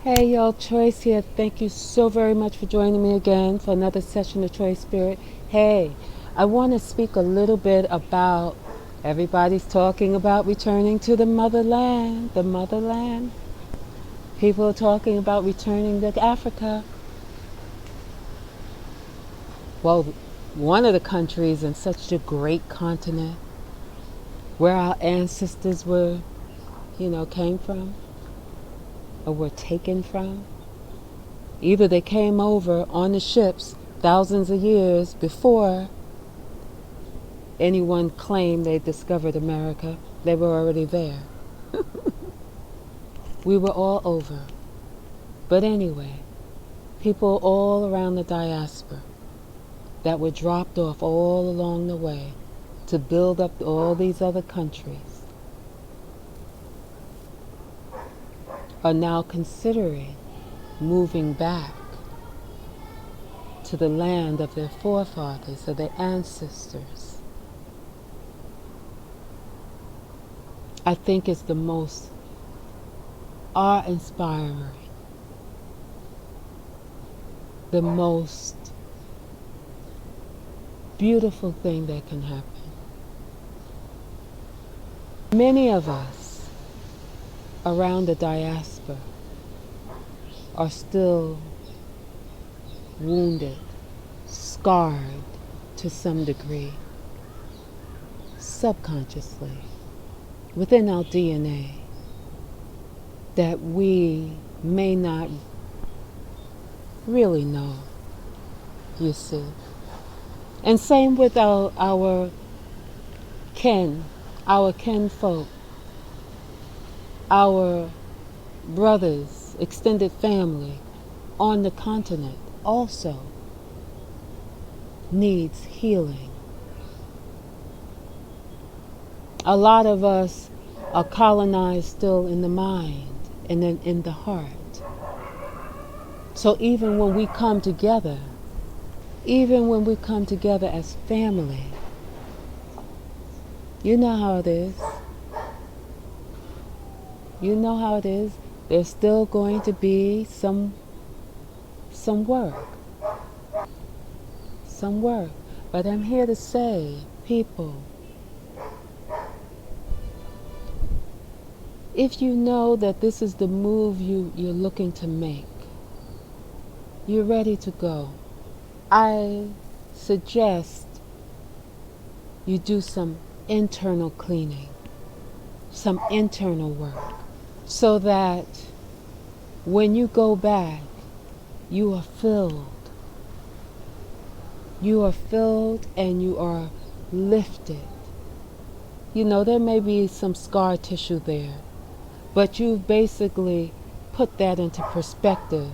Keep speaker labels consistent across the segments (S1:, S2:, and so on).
S1: Hey y'all, Choice here. Thank you so very much for joining me again for another session of Choice Spirit. Hey, I want to speak a little bit about everybody's talking about returning to the motherland, the motherland. People are talking about returning to Africa. Well, one of the countries in such a great continent where our ancestors were, came from or were taken from. Either they came over on the ships thousands of years before anyone claimed they discovered America. They were already there. We were all over. But anyway, people all around the diaspora that were dropped off all along the way to build up all these other countries are now considering moving back to the land of their forefathers, of their ancestors. I think it's the most awe-inspiring, the most beautiful thing that can happen. Many of us around the diaspora are still wounded, scarred to some degree, subconsciously, within our DNA, that we may not really know, you see. And same with our kinfolk, our brothers, extended family on the continent also needs healing. A lot of us are colonized still in the mind and then in the heart. So even when we come together as family, you know how it is. You know how it is. There's still going to be some work. Some work. But I'm here to say, people, if you know that this is the move you're looking to make, you're ready to go, I suggest you do some internal cleaning, some internal work, so that when you go back, you are filled. You are filled and you are lifted. You know, there may be some scar tissue there, but you've basically put that into perspective.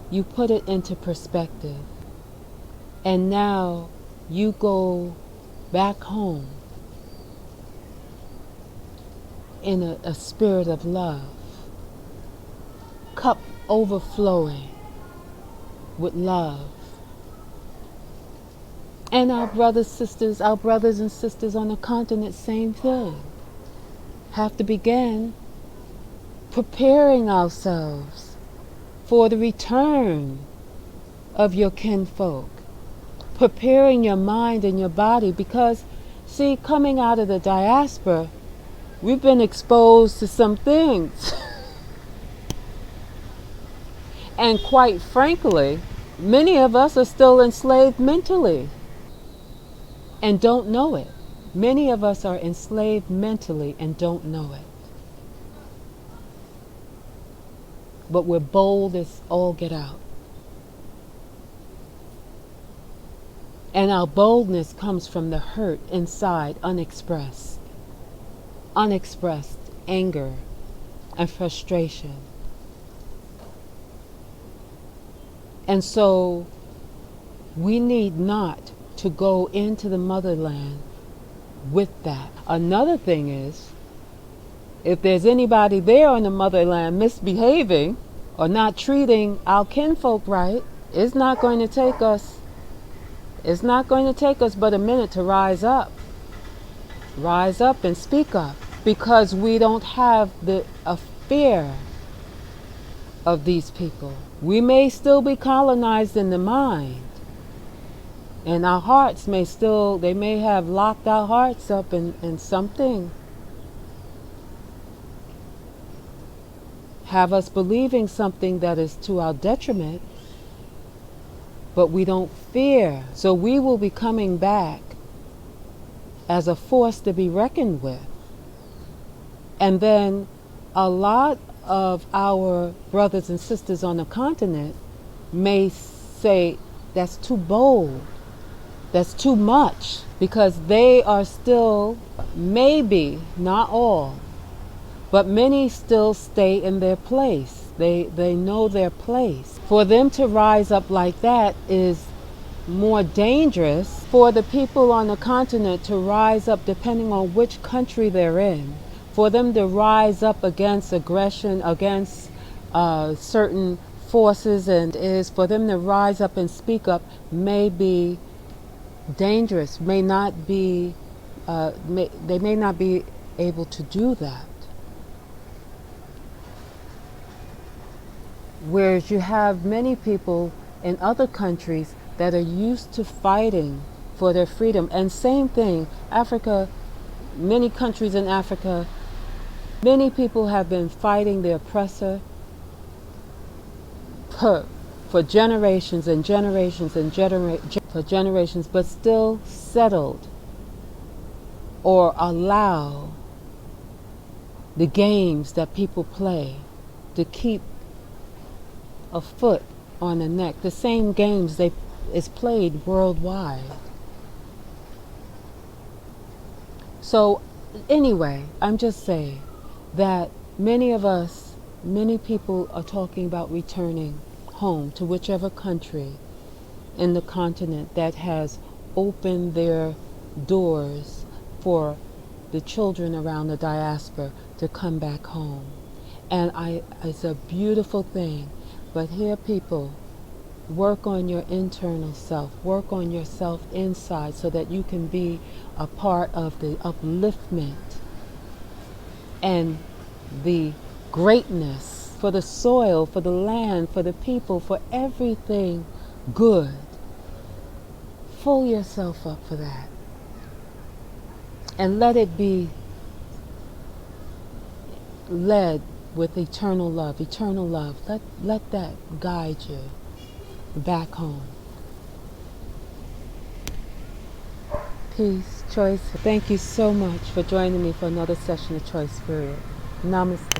S1: You put it into perspective. And now you go back home in a spirit of love, cup overflowing with love. And our brothers and sisters on the continent, same thing. Have to begin preparing ourselves for the return of your kinfolk. Preparing your mind and your body, because, see, coming out of the diaspora, we've been exposed to some things. And quite frankly, many of us are still enslaved mentally and don't know it. Many of us are enslaved mentally and don't know it. But we're bold as all get out. And our boldness comes from the hurt inside, unexpressed. Unexpressed anger and frustration. And so we need not to go into the motherland with that. Another thing is, if there's anybody there on the motherland misbehaving or not treating our kinfolk right, it's not going to take us but a minute to rise up and speak up, because we don't have a fear of these people. We may still be colonized in the mind, and our hearts may still, they may have locked our hearts up in something, have us believing something that is to our detriment, but we don't fear. So we will be coming back as a force to be reckoned with. And then a lot of our brothers and sisters on the continent may say that's too bold, that's too much, because they are still, maybe not all, but many still stay in their place. They know their place. For them to rise up like that is more dangerous. For the people on the continent to rise up, depending on which country they're in, for them to rise up against aggression, against certain forces, and is for them to rise up and speak up may be dangerous, may not be, they may not be able to do that. Whereas you have many people in other countries that are used to fighting for their freedom. And same thing, Africa, many countries in Africa, many people have been fighting the oppressor for generations and generations and for generations, but still settled or allow the games that people play to keep a foot on the neck. The same games is played worldwide. So anyway, I'm just saying that many of us, many people are talking about returning home to whichever country in the continent that has opened their doors for the children around the diaspora to come back home. And it's a beautiful thing. But here, people, work on your internal self, work on yourself inside so that you can be a part of the upliftment and the greatness for the soil, for the land, for the people, for everything good. Pull yourself up for that. And let it be led with eternal love, eternal love. Let that guide you back home. Peace, Choice. Thank you so much for joining me for another session of Choice Spirit. Namaste.